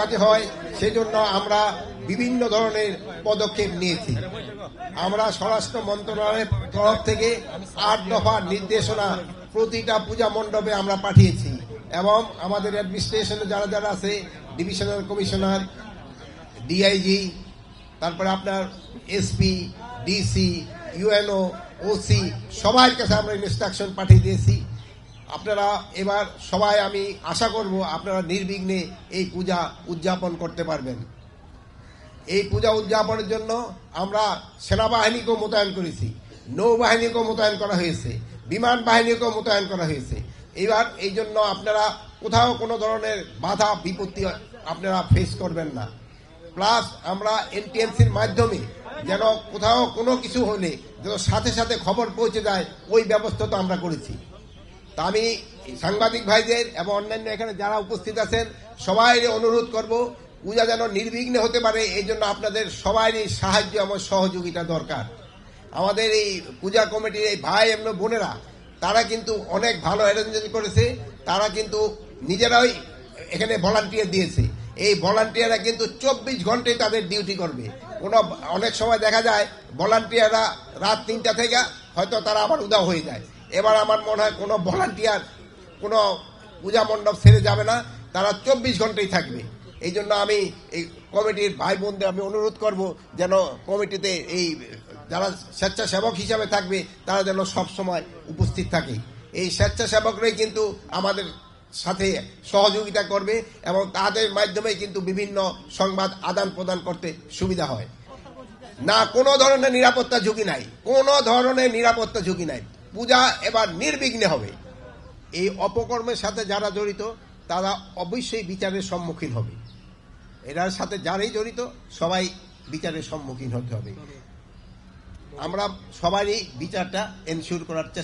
মাঝে হয়, সেজন্য আমরা বিভিন্ন ধরনের পদক্ষেপ নিয়েছি। আমরা স্বরাষ্ট্র মন্ত্রণালয়ের তরফ থেকে 8 দফা নির্দেশনা প্রতিটা পূজা মণ্ডপে আমরা পাঠিয়েছি, এবং আমাদের অ্যাডমিনিস্ট্রেশনে যারা যারা আছে, ডিভিশনাল কমিশনার, ডিআইজি, তারপরে আপনার এসপি, ডিসি, ইউএনও, ওসি, সবার কাছে আমরা ইনস্ট্রাকশন পাঠিয়ে দিয়েছি। আপনারা এবার সবাই, আমি আশা করব আপনারা নির্বিঘ্নে এই পূজা উদযাপন করতে পারবেন। এই পূজা উদযাপনের জন্য আমরা সেনাবাহিনীকেও মোতায়েন করেছি, নৌবাহিনীকেও মোতায়েন করা হয়েছে, বিমান বাহিনীকেও মোতায়েন করা হয়েছে। এবার এই জন্য আপনারা কোথাও কোনো ধরনের বাধা বিপত্তি আপনারা ফেস করবেন না। প্লাস আমরা এনটিএমসির মাধ্যমে যেন কোথাও কোনো কিছু হলে যেন সাথে সাথে খবর পৌঁছে যায়, ওই ব্যবস্থা তো আমরা করেছি। তা আমি সাংবাদিক ভাইদের এবং অন্যান্য এখানে যারা উপস্থিত আছেন সবাই অনুরোধ করব, পূজা যেন নির্বিঘ্নে হতে পারে, এই জন্য আপনাদের সবারই সাহায্য এবং সহযোগিতা দরকার। আমাদের এই পূজা কমিটির এই ভাই এবং বোনেরা, তারা কিন্তু অনেক ভালো অ্যারেঞ্জমেন্ট করেছে। তারা কিন্তু নিজেরাই এখানে ভলান্টিয়ার দিয়েছে। এই ভলান্টিয়াররা কিন্তু 24 ঘন্টায় তাদের ডিউটি করবে। অনেক সময় দেখা যায় ভলান্টিয়াররা রাত 3টা থেকে হয়তো তারা আবার উধাও হয়ে যায়। এবার আমার মনে হয় কোনো ভলান্টিয়ার কোনো পূজা মণ্ডপ ছেড়ে যাবে না, তারা 24 ঘন্টাই থাকবে। এই জন্য আমি এই কমিটির ভাই বোনদের আমি অনুরোধ করব যেন কমিটিতে এই যারা স্বেচ্ছাসেবক হিসাবে থাকবে তারা যেন সবসময় উপস্থিত থাকে। এই স্বেচ্ছাসেবকরাই কিন্তু আমাদের সাথে সহযোগিতা করবে এবং তাদের মাধ্যমে কিন্তু বিভিন্ন সংবাদ আদান প্রদান করতে সুবিধা হয়। না, কোনো ধরনের নিরাপত্তা ঝুঁকি নাই, কোনো ধরনের নিরাপত্তা ঝুঁকি নাই। পূজা এবার নির্বিঘ্নে হবে। এই অপকর্মের সাথে যারা জড়িত তারা অবশ্যই বিচারের সম্মুখীন হবে। এটার সাথে যারাই জড়িত সবাই বিচারের সম্মুখীন হতে হবে। আমরা সবারই বিচারটা এনশিওর করার চেষ্টা